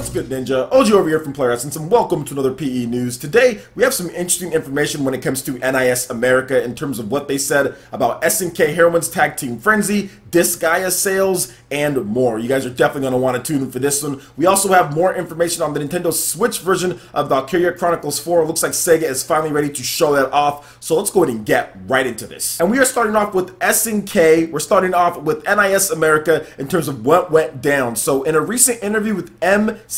What's good, Ninja? OG over here from Player Essence, and welcome to another PE News. Today, we have some interesting information when it comes to NIS America in terms of what they said about SNK Heroines Tag Team Frenzy, Disgaea sales, and more. You guys are definitely going to want to tune in for this one. We also have more information on the Nintendo Switch version of Valkyria Chronicles 4. It looks like Sega is finally ready to show that off, so let's go ahead and get right into this. And we are starting off with SNK. We're starting off with NIS America in terms of what went down. So in a recent interview with MCV,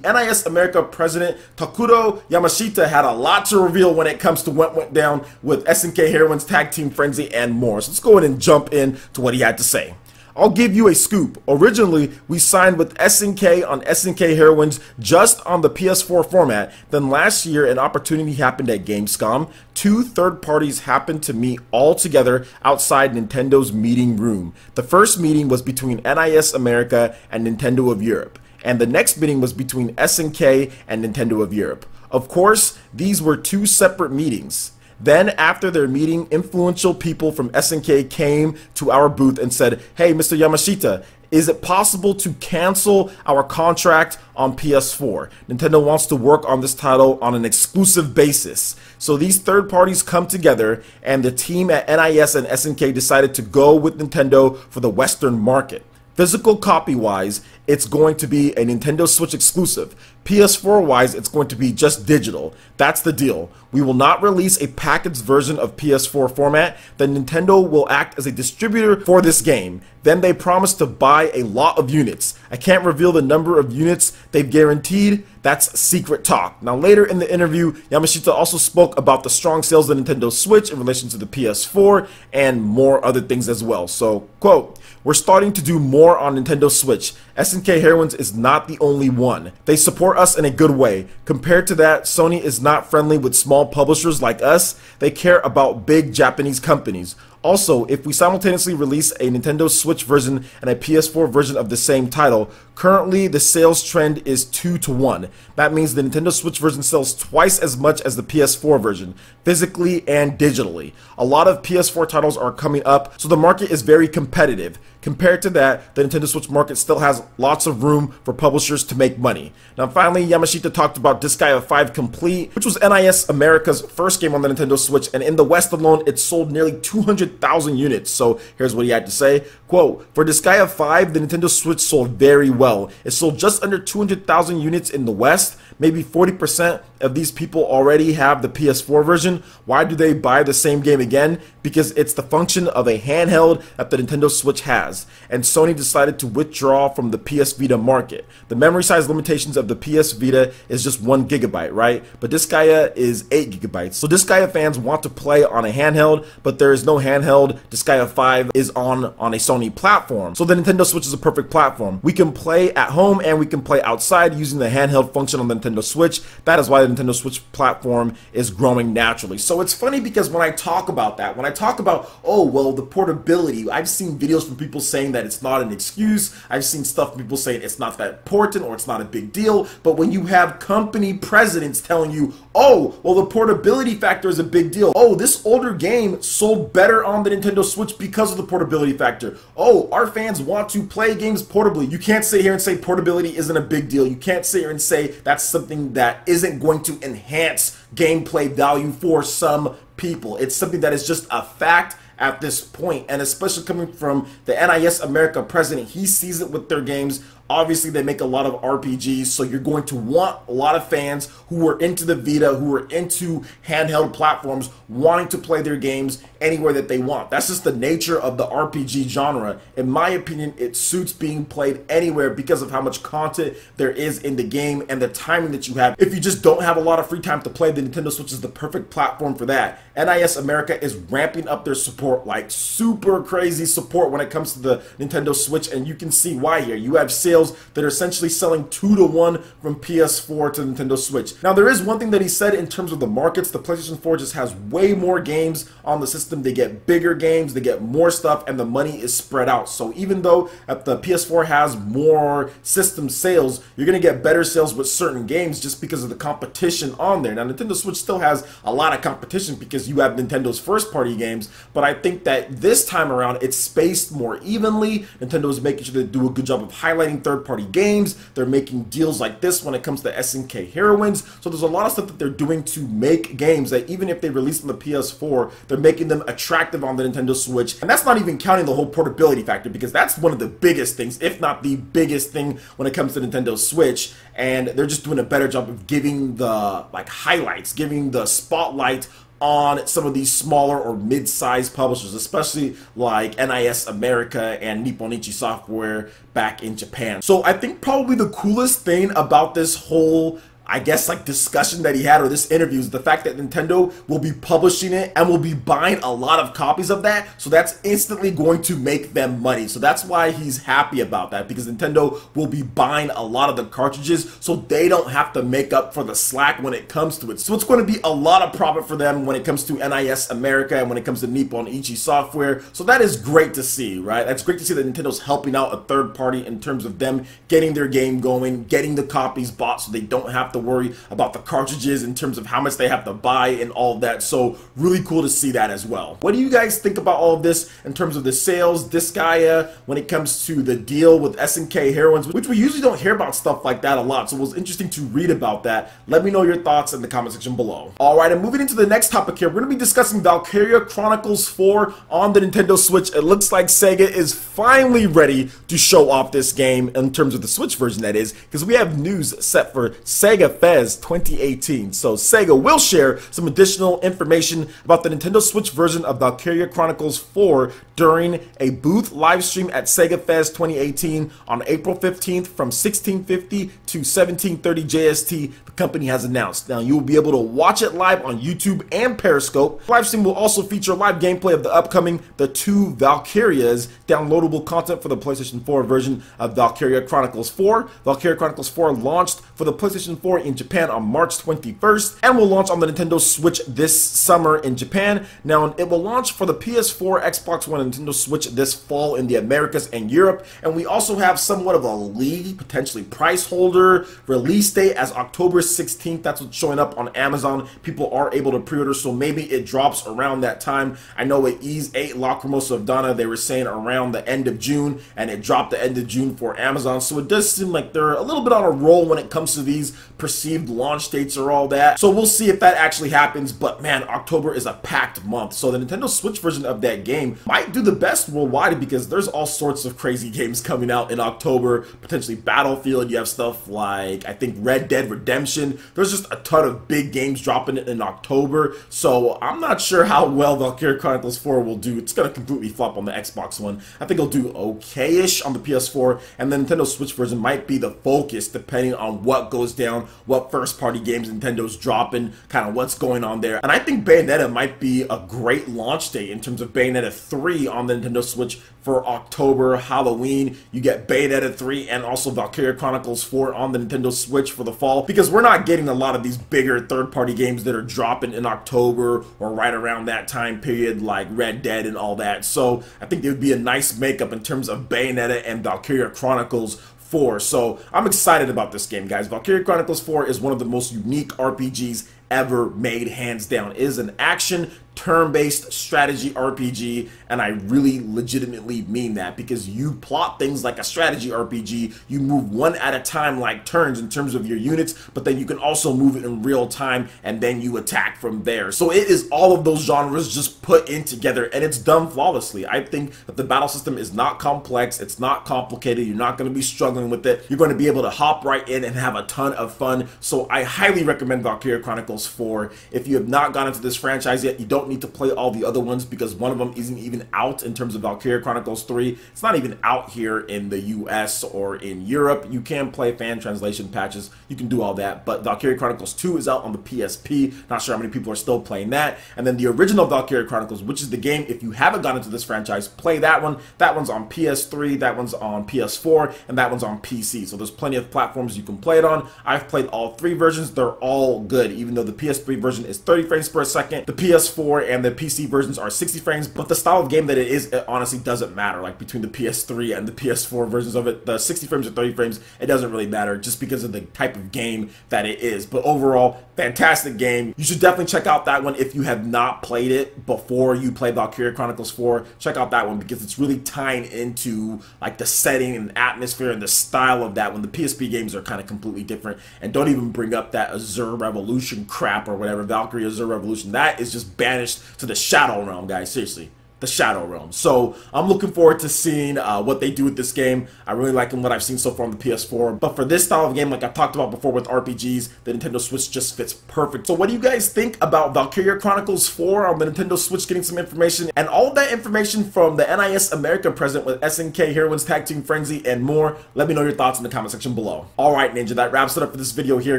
NIS America President Takuro Yamashita had a lot to reveal when it comes to what went down with SNK Heroines Tag Team Frenzy and more. So let's go ahead and jump in to what he had to say. I'll give you a scoop. Originally, we signed with SNK on SNK Heroines just on the PS4 format. Then last year, an opportunity happened at Gamescom. Two third parties happened to meet all together outside Nintendo's meeting room. The first meeting was between NIS America and Nintendo of Europe, and the next meeting was between SNK and Nintendo of Europe. Of course, these were two separate meetings. Then after their meeting, influential people from SNK came to our booth and said, "Hey, Mr. Yamashita, is it possible to cancel our contract on PS4? Nintendo wants to work on this title on an exclusive basis." So these third parties come together, and the team at NIS and SNK decided to go with Nintendo for the Western market. Physical copy-wise, it's going to be a Nintendo Switch exclusive. PS4-wise, it's going to be just digital. That's the deal. We will not release a packaged version of PS4 format. Then Nintendo will act as a distributor for this game. Then they promise to buy a lot of units. I can't reveal the number of units they've guaranteed. That's secret talk. Now later in the interview, Yamashita also spoke about the strong sales of the Nintendo Switch in relation to the PS4 and more other things as well. So, quote, "We're starting to do more on Nintendo Switch. SNK Heroines is not the only one. They support us in a good way. Compared to that, Sony is not friendly with small publishers like us. They care about big Japanese companies. Also, if we simultaneously release a Nintendo Switch version and a PS4 version of the same title, currently the sales trend is 2-to-1. That means the Nintendo Switch version sells twice as much as the PS4 version, physically and digitally. A lot of PS4 titles are coming up, so the market is very competitive. Compared to that, the Nintendo Switch market still has lots of room for publishers to make money." Now finally, Yamashita talked about Disgaea 5 Complete, which was NIS America's first game on the Nintendo Switch, and in the West alone, it sold nearly 200,000 units. So here's what he had to say. Quote, "For Disgaea 5, the Nintendo Switch sold very well. It sold just under 200,000 units in the West. Maybe 40% of these people already have the PS4 version. Why do they buy the same game again? Because it's the function of a handheld that the Nintendo Switch has. And Sony decided to withdraw from the PS Vita market. The memory size limitations of the PS Vita is just 1 GB, right? But Disgaea is 8 GB. So Disgaea fans want to play on a handheld, but there is no handheld. Disgaea 5 is on a Sony platform. So the Nintendo Switch is a perfect platform. We can play at home and we can play outside using the handheld function on the Nintendo Switch. That is why the Nintendo Switch platform is growing naturally." So it's funny because when I talk about that, when I talk about, oh, well, the portability, I've seen videos from people saying that it's not an excuse. I've seen stuff from people saying it's not that important or it's not a big deal. But when you have company presidents telling you, oh, well, the portability factor is a big deal. Oh, this older game sold better on the Nintendo Switch because of the portability factor. Oh, our fans want to play games portably. You can't sit here and say portability isn't a big deal. You can't sit here and say that's something that isn't going to enhance gameplay value for some people. It's something that is just a fact at this point, and especially coming from the NIS America president, he sees it with their games. Obviously, they make a lot of RPGs, so you're going to want a lot of fans who are into the Vita, who are into handheld platforms, wanting to play their games anywhere that they want. That's just the nature of the RPG genre. In my opinion, it suits being played anywhere because of how much content there is in the game and the timing that you have. If you just don't have a lot of free time to play, the Nintendo Switch is the perfect platform for that. NIS America is ramping up their support, like super crazy support when it comes to the Nintendo Switch, and you can see why here. You have sales that are essentially selling 2-to-1 from PS4 to Nintendo Switch. Now there is one thing that he said in terms of the markets. The PlayStation 4 just has way more games on the system. They get bigger games, they get more stuff, and the money is spread out. So even though the PS4 has more system sales, you're going to get better sales with certain games just because of the competition on there. Now Nintendo Switch still has a lot of competition because you have Nintendo's first party games, but I think that this time around it's spaced more evenly. Nintendo is making sure they do a good job of highlighting third-party games. They're making deals like this when it comes to SNK Heroines. So there's a lot of stuff that they're doing to make games that even if they release on the PS4, they're making them attractive on the Nintendo Switch. And that's not even counting the whole portability factor, because that's one of the biggest things, if not the biggest thing when it comes to Nintendo Switch. And they're just doing a better job of giving the highlights, giving the spotlight on some of these smaller or mid-sized publishers, especially like NIS America and Nippon Software back in Japan. So I think probably the coolest thing about this whole, I guess, discussion that he had, or this interview, is the fact that Nintendo will be publishing it and will be buying a lot of copies of that. So that's instantly going to make them money. So that's why he's happy about that, because Nintendo will be buying a lot of the cartridges so they don't have to make up for the slack when it comes to it. So it's going to be a lot of profit for them when it comes to NIS America and when it comes to Nippon Software. So that is great to see, right? That's great to see that Nintendo's helping out a third party in terms of them getting their game going, getting the copies bought so they don't have to worry about the cartridges in terms of how much they have to buy and all of that. So really cool to see that as well. What do you guys think about all of this in terms of the sales, Disgaea, when it comes to the deal with SNK Heroines, which we usually don't hear about stuff like that a lot. So it was interesting to read about that. Let me know your thoughts in the comment section below. All right, and moving into the next topic here, we're going to be discussing Valkyria Chronicles 4 on the Nintendo Switch. It looks like Sega is finally ready to show off this game in terms of the Switch version, that is, because we have news set for SEGA FES 2018. So Sega will share some additional information about the Nintendo Switch version of Valkyria Chronicles 4 during a booth live stream at SEGA FES 2018 on April 15th from 1650 to 1730 JST, the company has announced. Now you will be able to watch it live on YouTube and Periscope. The live stream will also feature live gameplay of the upcoming The Two Valkyrias, downloadable content for the PlayStation 4 version of Valkyria Chronicles 4. Valkyria Chronicles 4 launched for the PlayStation 4 in Japan on March 21st and will launch on the Nintendo Switch this summer in Japan. Now it will launch for the PS4, Xbox One, and Nintendo Switch this fall in the Americas and Europe. And we also have somewhat of a league, potentially price holder, release date as October 16th. That's what's showing up on Amazon. People are able to pre-order, so maybe it drops around that time. I know at Ease 8 Lacrimosa of Donna, they were saying around the end of June, and it dropped the end of June for Amazon. So it does seem like they're a little bit on a roll when it comes to these perceived launch dates or all that. So we'll see if that actually happens, but man, October is a packed month. So the Nintendo Switch version of that game might do the best worldwide, because there's all sorts of crazy games coming out in October, potentially Battlefield. You have stuff like, I think, Red Dead Redemption. There's just a ton of big games dropping in October. So I'm not sure how well Valkyria Chronicles 4 will do. It's going to completely flop on the Xbox One. I think it'll do okay-ish on the PS4, and the Nintendo Switch version might be the focus depending on what goes down, what first-party games Nintendo's dropping, kind of what's going on there. And I think Bayonetta might be a great launch date in terms of Bayonetta 3 on the Nintendo Switch for October, Halloween. You get Bayonetta 3 and also Valkyria Chronicles 4 on the Nintendo Switch for the fall, because we're not getting a lot of these bigger third-party games that are dropping in October or right around that time period, like Red Dead and all that. So I think it would be a nice makeup in terms of Bayonetta and Valkyria Chronicles 4. So I'm excited about this game, guys. Valkyria Chronicles 4 is one of the most unique RPGs ever made, hands down. It is an action turn-based strategy RPG, and I really legitimately mean that, because you plot things like a strategy RPG. You move one at a time, like turns in terms of your units, but then you can also move it in real time, and then you attack from there. So it is all of those genres just put in together, and it's done flawlessly. I think that the battle system is not complex, it's not complicated, you're not going to be struggling with it. You're going to be able to hop right in and have a ton of fun. So I highly recommend Valkyria Chronicles 4. If you have not gone into this franchise yet, you don't need to play all the other ones, because one of them isn't even out in terms of Valkyria Chronicles 3. It's not even out here in the US or in Europe. You can play fan translation patches, you can do all that, but Valkyria Chronicles 2 is out on the PSP. Not sure how many people are still playing that. And then the original Valkyria Chronicles, which is the game, if you haven't gone into this franchise, play that one. That one's on PS3, that one's on PS4, and that one's on PC. So there's plenty of platforms you can play it on. I've played all three versions. They're all good, even though the PS3 version is 30 frames per second, the PS4 and the PC versions are 60 frames, but the style of game that it is, it honestly doesn't matter. Like between the PS3 and the PS4 versions of it, the 60 frames or 30 frames, it doesn't really matter just because of the type of game that it is. But overall, fantastic game. You should definitely check out that one if you have not played it before you play Valkyria Chronicles 4. Check out that one because it's really tying into like the setting and atmosphere and the style of that when the PSP games are kind of completely different. And don't even bring up that Azure Revolution crap or whatever, Valkyrie Azure Revolution. That is just banished to the Shadow Realm, guys, seriously. The Shadow Realm. So I'm looking forward to seeing what they do with this game. I really like what I've seen so far on the PS4. But for this style of game, like I talked about before with RPGs, the Nintendo Switch just fits perfect. So what do you guys think about Valkyria Chronicles 4 on the Nintendo Switch getting some information? And all of that information from the NIS America present with SNK, Heroines, Tag Team Frenzy, and more. Let me know your thoughts in the comment section below. Alright, Ninja, that wraps it up for this video here.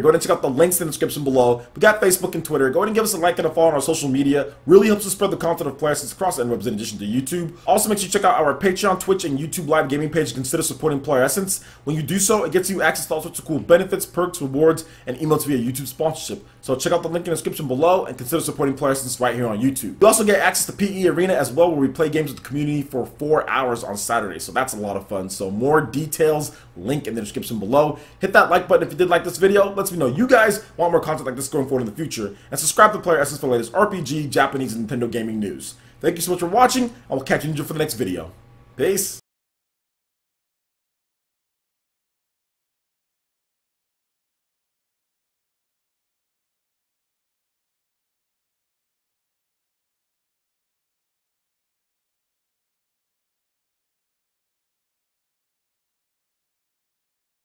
Go ahead and check out the links in the description below. We got Facebook and Twitter. Go ahead and give us a like and a follow on our social media. Really helps us spread the content of Players across the interwebs in addition to YouTube. Also, make sure you check out our Patreon, Twitch, and YouTube live gaming page. Consider supporting Player Essence. When you do so, it gets you access to all sorts of cool benefits, perks, rewards, and emotes via YouTube sponsorship. So check out the link in the description below and consider supporting Player Essence right here on YouTube. You also get access to PE Arena as well, where we play games with the community for 4 hours on Saturday. So that's a lot of fun. So more details, link in the description below. Hit that like button if you did like this video. Lets me know you guys want more content like this going forward in the future. And subscribe to Player Essence for the latest RPG, Japanese, and Nintendo gaming news. Thank you so much for watching. I will catch you for the next video. Peace.